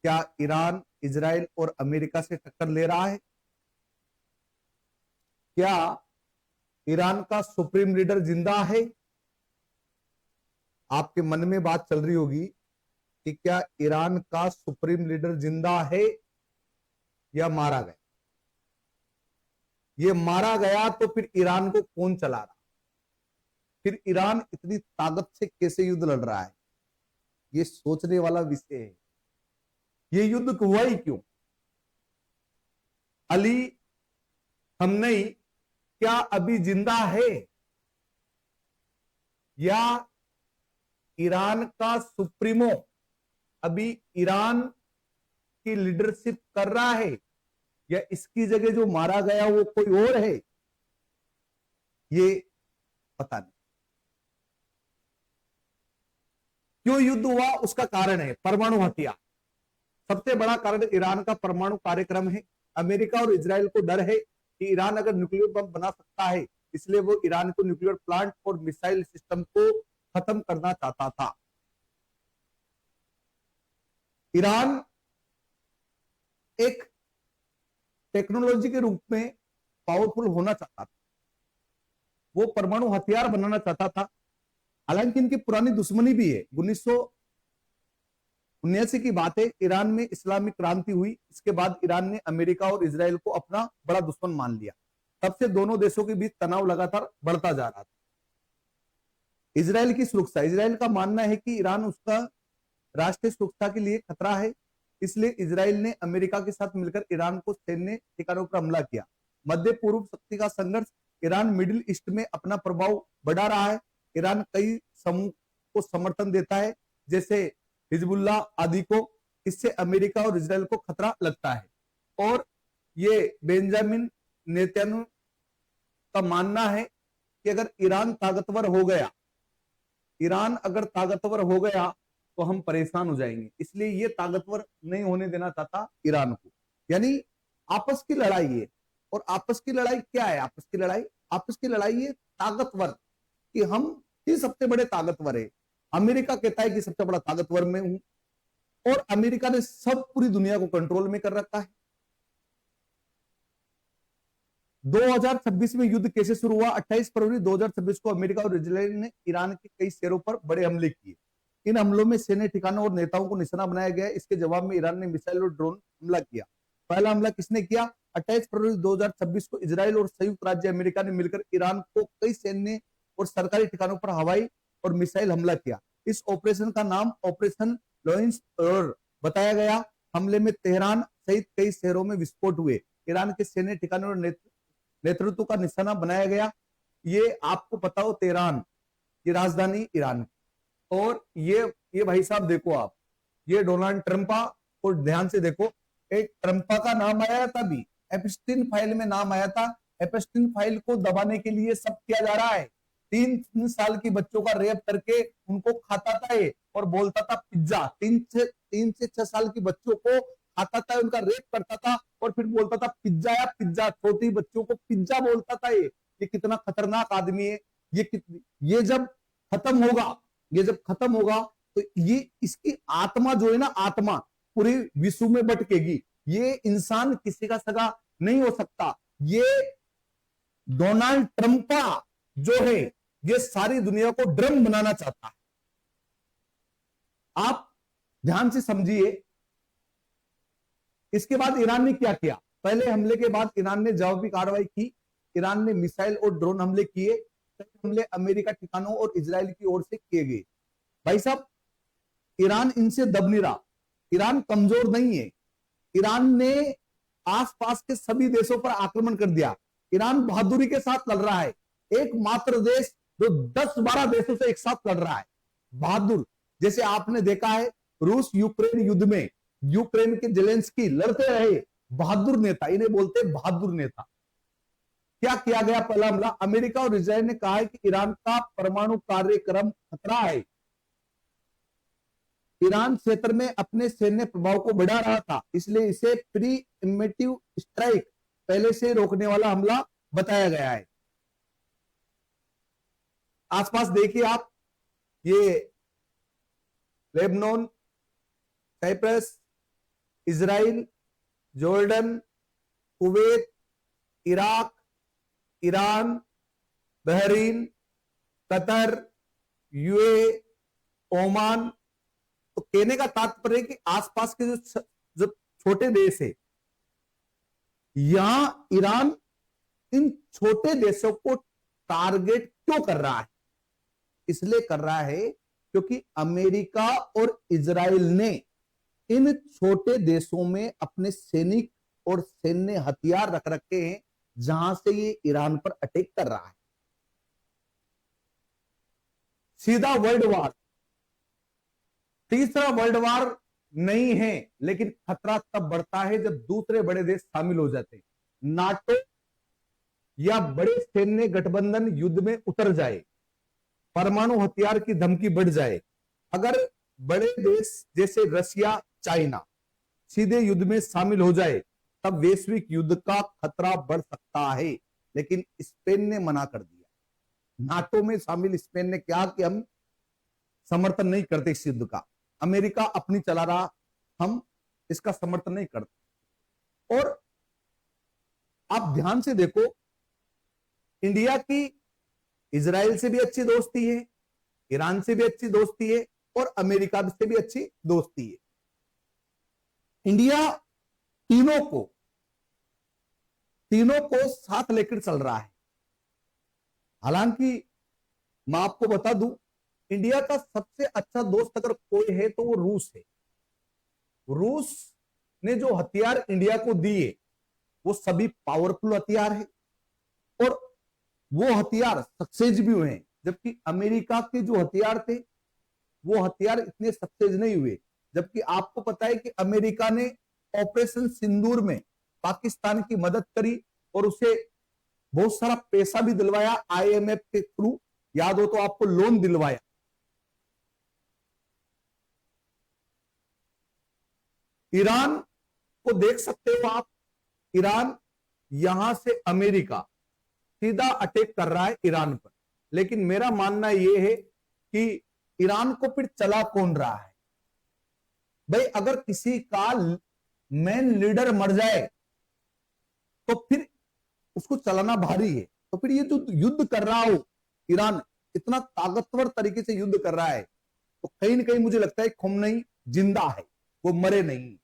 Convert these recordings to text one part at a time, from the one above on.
क्या Iran Israel और America से टक्कर ले रहा है? क्या ईरान का सुप्रीम लीडर जिंदा है? आपके मन में बात चल रही होगी कि क्या ईरान का सुप्रीम लीडर जिंदा है या मारा गया? ये मारा गया तो फिर ईरान को कौन चला रहा? फिर ईरान इतनी ताकत से कैसे युद्ध लड़ रहा है? ये सोचने वाला विषय है। ये युद्ध हुआ ही क्यों? अली खamenei क्या अभी जिंदा है या ईरान का सुप्रीमो अभी ईरान की लीडरशिप कर रहा है या इसकी जगह जो मारा गया वो कोई और है? ये पता नहीं। क्यों युद्ध हुआ उसका कारण है परमाणु हथियार। सबसे बड़ा कारण ईरान का परमाणु कार्यक्रम है। अमेरिका और इजराइल को डर है कि ईरान अगर न्यूक्लियर बम बना सकता है, इसलिए वो ईरान को न्यूक्लियर प्लांट और मिसाइल सिस्टम को खत्म करना चाहता था। ईरान एक टेक्नोलॉजी के रूप में पावरफुल होना चाहता था, वो परमाणु हथियार बनाना चाहता था। हालांकि इनकी पुरानी दुश्मनी भी है। 1979 की बात है, ईरान में इस्लामिक क्रांति हुई। इसके बाद ईरान ने अमेरिका और इजराइल को अपना बड़ा दुश्मन मान लिया। तब से दोनों देशों के बीच तनाव लगातार बढ़ता जा रहा था। इजराइल की सुरक्षा, इजराइल का मानना है कि ईरान उसका राष्ट्रीय सुरक्षा के लिए खतरा है, इसलिए इजराइल ने अमेरिका के साथ मिलकर ईरान को सैन्य ठिकानों पर हमला किया। मध्य पूर्व शक्ति का संघर्ष, ईरान मिडिल ईस्ट में अपना प्रभाव बढ़ा रहा है। ईरान कई समूह को समर्थन देता है, जैसे हिजबुल्ला आदि को। इससे अमेरिका और इजराइल को खतरा लगता है। और ये बेंजामिन नेतन्याहू का मानना है कि अगर ईरान ताकतवर हो गया, ईरान अगर ताकतवर हो गया तो हम परेशान हो जाएंगे, इसलिए ये ताकतवर नहीं होने देना चाहता ईरान को। यानी आपस की लड़ाई है। और आपस की लड़ाई क्या है? आपस की लड़ाई है ताकतवर, कि हम ही सबसे बड़े ताकतवर है। अमेरिका कहता है कि सबसे बड़ा ताकतवर मैं हूं, और अमेरिका ने सब पूरी दुनिया को कंट्रोल में कर रखा है। 2026 में युद्ध कैसे शुरू हुआ? 28 फरवरी 2026 को अमेरिका और इजराइल ने ईरान के कई शहरों पर बड़े हमले किए। इन हमलों में सैन्य ठिकानों और नेताओं को निशाना बनाया गया। इसके जवाब में ईरान ने मिसाइल और ड्रोन हमला किया। पहला हमला किसने किया? 28 फरवरी 2026 को इजराइल और संयुक्त राज्य अमेरिका ने मिलकर ईरान को कई सैन्य और सरकारी ठिकानों पर हवाई और मिसाइल हमला किया। इस ऑपरेशन का नाम ऑपरेशन लॉरेंस बताया गया। हमले में तेहरान सहित कई शहरों में विस्फोट हुए। ईरान के सैन्य ठिकानों और नेतृत्व का निशाना बनाया गया। ये आपको पता हो, तेहरान ये राजधानी ईरान की। और ये भाई साहब देखो आप, ये डोनाल्ड ट्रंपा, और ध्यान से देखो, एक ट्रंपा का नाम आया था, भी एप्स्टीन फाइल में नाम आया था। एप्स्टीन फाइल को दबाने के लिए सब किया जा रहा है। 3 साल की बच्चों का रेप करके उनको खाता था ये, और बोलता था पिज्जा। 3 से 6 साल की बच्चों को खाता था, उनका रेप करता था, और फिर बोलता था पिज्जा या पिज्जा। छोटी बच्चों को पिज्जा बोलता था ये कितना खतरनाक आदमी है। ये जब खत्म होगा, ये जब खत्म होगा तो ये इसकी आत्मा जो है ना, आत्मा पूरे विश्व में भटकेगी। ये इंसान किसी का सगा नहीं हो सकता। ये डोनाल्ड ट्रंपा जो है, ये सारी दुनिया को ड्रम बनाना चाहता है। आप ध्यान से समझिए। इसके बाद ईरान ने क्या किया? पहले हमले के बाद ईरान ने जवाबी कार्रवाई की। ईरान ने मिसाइल और ड्रोन हमले किए। हमले अमेरिका ठिकानों और इजराइल की ओर से किए गए। भाई साहब, ईरान इनसे दब नहीं रहा। ईरान कमजोर नहीं है। ईरान ने आसपास के सभी देशों पर आक्रमण कर दिया। ईरान बहादुरी के साथ लड़ रहा है। एकमात्र देश जो 10-12 देशों से एक साथ लड़ रहा है, बहादुर। जैसे आपने देखा है रूस यूक्रेन युद्ध में, यूक्रेन के जेलेंस्की लड़ते रहे, बहादुर नेता, इन्हें बोलते बहादुर नेता। क्या किया गया? पहला हमला। अमेरिका और इजराइल ने कहा है कि ईरान का परमाणु कार्यक्रम खतरा है। ईरान क्षेत्र में अपने सैन्य प्रभाव को बढ़ा रहा था, इसलिए इसे प्री इम्मेटिव स्ट्राइक, पहले से रोकने वाला हमला बताया गया है। आसपास देखिए आप, ये Lebanon, Cyprus, Israel, Jordan, Kuwait, Iraq, Iran, Bahrain, Qatar, UAE, Oman. तो कहने का तात्पर्य है कि आसपास के जो छोटे देश है, यहां ईरान इन छोटे देशों को टारगेट क्यों कर रहा है? इसलिए कर रहा है क्योंकि अमेरिका और इजराइल ने इन छोटे देशों में अपने सैनिक और सैन्य हथियार रख रखे हैं, जहां से ये ईरान पर अटैक कर रहा है। सीधा वर्ल्ड वार, तीसरा वर्ल्ड वार नहीं है, लेकिन खतरा तब बढ़ता है जब दूसरे बड़े देश शामिल हो जाते हैं। नाटो या बड़े सैन्य गठबंधन युद्ध में उतर जाए, परमाणु हथियार की धमकी बढ़ जाए, अगर बड़े देश जैसे रशिया, चाइना सीधे युद्ध में शामिल हो जाए, तब वैश्विक युद्ध का खतरा बढ़ सकता है। लेकिन स्पेन ने मना कर दिया। नाटो में शामिल स्पेन ने कहा कि हम समर्थन नहीं करते इस युद्ध का। अमेरिका अपनी चला रहा, हम इसका समर्थन नहीं करते। और आप ध्यान से देखो, इंडिया की इजराइल से भी अच्छी दोस्ती है, ईरान से भी अच्छी दोस्ती है, और अमेरिका से भी अच्छी दोस्ती है। इंडिया तीनों को साथ लेकर चल रहा है। हालांकि मैं आपको बता दूं, इंडिया का सबसे अच्छा दोस्त अगर कोई है तो वो रूस है। रूस ने जो हथियार इंडिया को दिए वो सभी पावरफुल हथियार है, और वो हथियार सक्सेस भी हुए हैं। जबकि अमेरिका के जो हथियार थे वो हथियार इतने सक्सेस नहीं हुए। जबकि आपको पता है कि अमेरिका ने ऑपरेशन सिंदूर में पाकिस्तान की मदद करी और उसे बहुत सारा पैसा भी दिलवाया, आईएमएफ के थ्रू, याद हो तो आपको लोन दिलवाया। ईरान को देख सकते हो आप, ईरान यहां से अमेरिका सीधा अटैक कर रहा है ईरान पर। लेकिन मेरा मानना यह है कि ईरान को फिर चला कौन रहा है? भाई, अगर किसी का मेन लीडर मर जाए तो फिर उसको चलाना भारी है। तो फिर ये जो युद्ध कर रहा हो, ईरान इतना ताकतवर तरीके से युद्ध कर रहा है, तो कहीं ना कहीं मुझे लगता है खुमनई जिंदा है, वो मरे नहीं।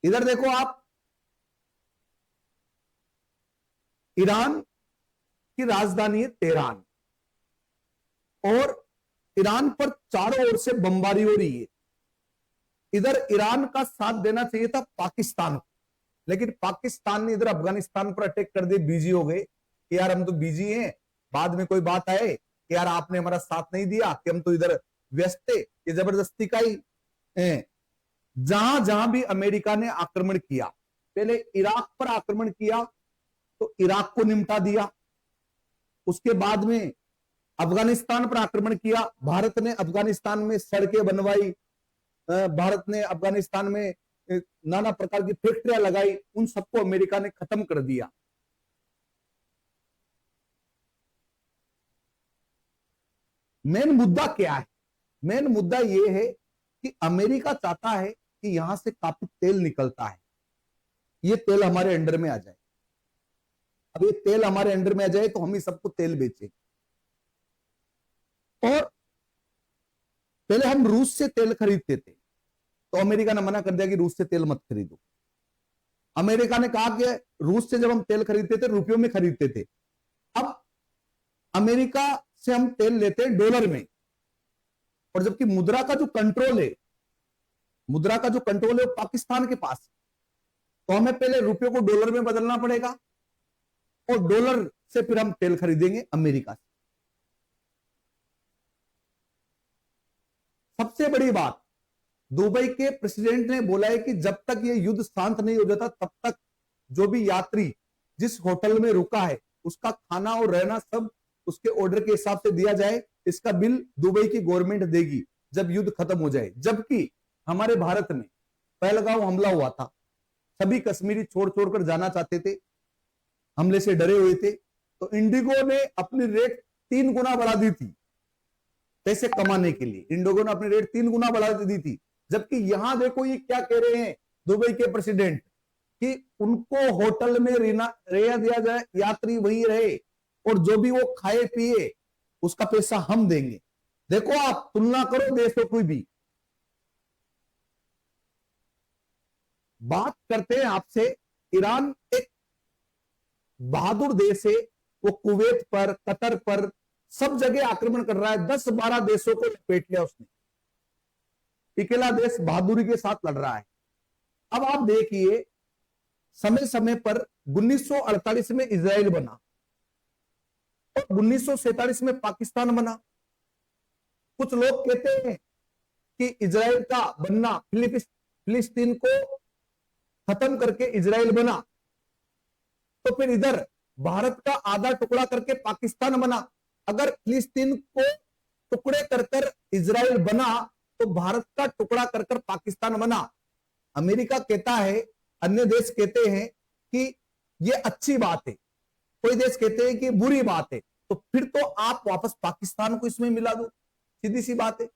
इधर देखो आप, ईरान की राजधानी है तेहरान, और ईरान पर चारों ओर से बमबारी हो रही है। इधर ईरान का साथ देना चाहिए था पाकिस्तान को, लेकिन पाकिस्तान ने इधर अफगानिस्तान पर अटैक कर दिए। बिजी हो गए कि यार हम तो बिजी हैं, बाद में कोई बात आए कि यार आपने हमारा साथ नहीं दिया, कि हम तो इधर व्यस्त थे। ये जबरदस्ती का ही जहां जहां भी अमेरिका ने आक्रमण किया, पहले इराक पर आक्रमण किया तो इराक को निपटा दिया। उसके बाद में अफगानिस्तान पर आक्रमण किया, भारत ने अफगानिस्तान में सड़कें बनवाई, भारत ने अफगानिस्तान में नाना प्रकार की फैक्ट्रियां लगाई, उन सबको अमेरिका ने खत्म कर दिया। मेन मुद्दा क्या है? मेन मुद्दा यह है कि अमेरिका चाहता है कि यहां से काफी तेल निकलता है, ये तेल हमारे अंडर में आ जाए। अब ये तेल हमारे अंडर में आ जाए तो हम ही सबको तेल बेचें। और पहले हम रूस से तेल खरीदते थे, तो अमेरिका ने मना कर दिया कि रूस से तेल मत खरीदो। अमेरिका ने कहा कि रूस से जब हम तेल खरीदते थे रुपयों में खरीदते थे, अब अमेरिका से हम तेल लेते हैं डॉलर में, और जबकि मुद्रा का जो कंट्रोल है वो पाकिस्तान के पास है। तो हमें पहले रुपयों को डॉलर में बदलना पड़ेगा, और डॉलर से फिर हम तेल खरीदेंगे अमेरिका से। सबसे बड़ी बात, दुबई के प्रेसिडेंट ने बोला है कि जब तक ये युद्ध शांत नहीं हो जाता तब तक जो भी यात्री जिस होटल में रुका है उसका खाना और रहना सब उसके ऑर्डर के हिसाब से दिया जाए। इसका बिल दुबई की गवर्नमेंट देगी जब युद्ध खत्म हो जाए। जबकि हमारे भारत में पहलगांव हमला हुआ था, सभी कश्मीरी छोड़ छोड़कर जाना चाहते थे, हमले से डरे हुए थे, तो इंडिगो ने अपनी रेट 3 गुना बढ़ा दी थी पैसे कमाने के लिए। इंडिगो ने अपनी रेट 3 गुना बढ़ा दी थी जबकि यहां देखो ये क्या कह रहे हैं दुबई के प्रेसिडेंट कि उनको होटल में रहना दिया जाए, यात्री वहीं रहे और जो भी वो खाए पिए उसका पैसा हम देंगे। देखो आप तुलना करो देशों की भी। बात करते हैं आपसे, ईरान एक बहादुर देश है, वो कुवैत पर, कतर पर सब जगह आक्रमण कर रहा है। 10-12 देशों को लपेट लिया उसने, अकेला देश बहादुरी के साथ लड़ रहा है। अब आप देखिए समय समय पर 1948 में इजराइल बना और 1947 में पाकिस्तान बना। कुछ लोग कहते हैं कि इजराइल का बनना फिलिस्तीन को खत्म करके इजराइल बना, तो फिर इधर भारत का आधा टुकड़ा करके पाकिस्तान बना। अगर फिलिस्तीन को टुकड़े कर कर इजराइल बना तो भारत का टुकड़ा कर कर पाकिस्तान बना। अमेरिका कहता है, अन्य देश कहते हैं कि ये अच्छी बात है, कोई देश कहते हैं कि बुरी बात है, तो फिर तो आप वापस पाकिस्तान को इसमें मिला दो, सीधी सी बात है।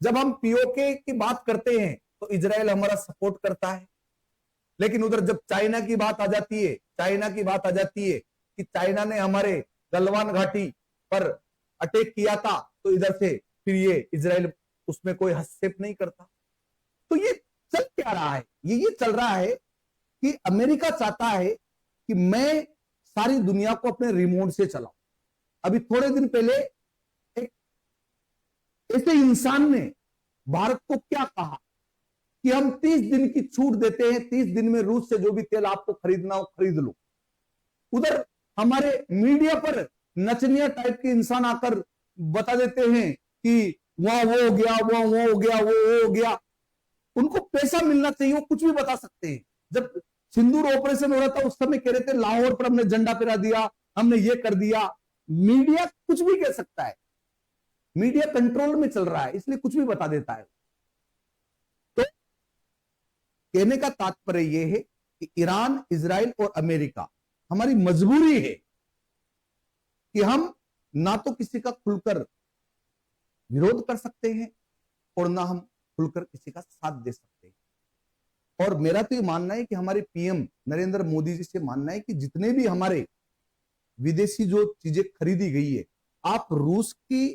जब हम पीओके की बात करते हैं तो इजराइल हमारा सपोर्ट करता है, लेकिन उधर जब चाइना की बात आ जाती है, कि चाइना ने हमारे गलवान घाटी पर अटैक किया था, तो इधर से फिर ये इजराइल उसमें कोई हस्तक्षेप नहीं करता। तो ये चल क्या रहा है? ये चल रहा है कि अमेरिका चाहता है कि मैं सारी दुनिया को अपने रिमोट से चलाऊं। अभी थोड़े दिन पहले एक ऐसे इंसान ने भारत को क्या कहा कि हम 30 दिन की छूट देते हैं, 30 दिन में रूस से जो भी तेल आपको खरीदना हो खरीद लो। उधर हमारे मीडिया पर नचनिया टाइप के इंसान आकर बता देते हैं कि वहां वो हो गया, वहां वो हो गया, वो हो गया। उनको पैसा मिलना चाहिए, वो कुछ भी बता सकते हैं। जब सिंदूर ऑपरेशन हो रहा था उस समय कह रहे थे लाहौर पर हमने झंडा फहरा दिया, हमने ये कर दिया। मीडिया कुछ भी कह सकता है, मीडिया कंट्रोल में चल रहा है, इसलिए कुछ भी बता देता है। तो कहने का तात्पर्य यह है कि ईरान, इजराइल और अमेरिका हमारी मजबूरी है कि हम ना तो किसी का खुलकर विरोध कर सकते हैं और ना हम खुलकर किसी का साथ दे सकते हैं। और मेरा तो ये मानना है कि हमारे पीएम नरेंद्र मोदी जी से मानना है कि जितने भी हमारे विदेशी जो चीजें खरीदी गई है, आप रूस की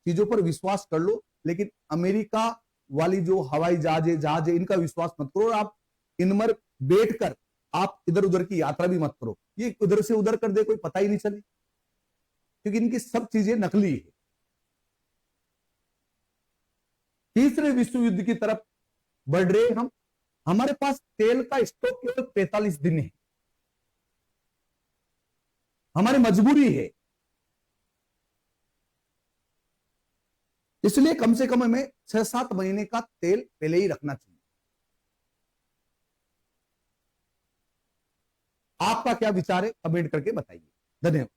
चीजों पर विश्वास कर लो, लेकिन अमेरिका वाली जो हवाई जहाज है इनका विश्वास मत करो। और आप इनमें बैठकर आप इधर उधर की यात्रा भी मत करो, ये उधर से उधर कर दे कोई पता ही नहीं चले, क्योंकि इनकी सब चीजें नकली है। तीसरे विश्व युद्ध की तरफ बढ़ रहे हम। हमारे पास तेल का स्टॉक केवल 45 दिन है, हमारी मजबूरी है, इसलिए कम से कम हमें 6-7 महीने का तेल पहले ही रखना चाहिए। आपका क्या विचार है कमेंट करके बताइए। धन्यवाद।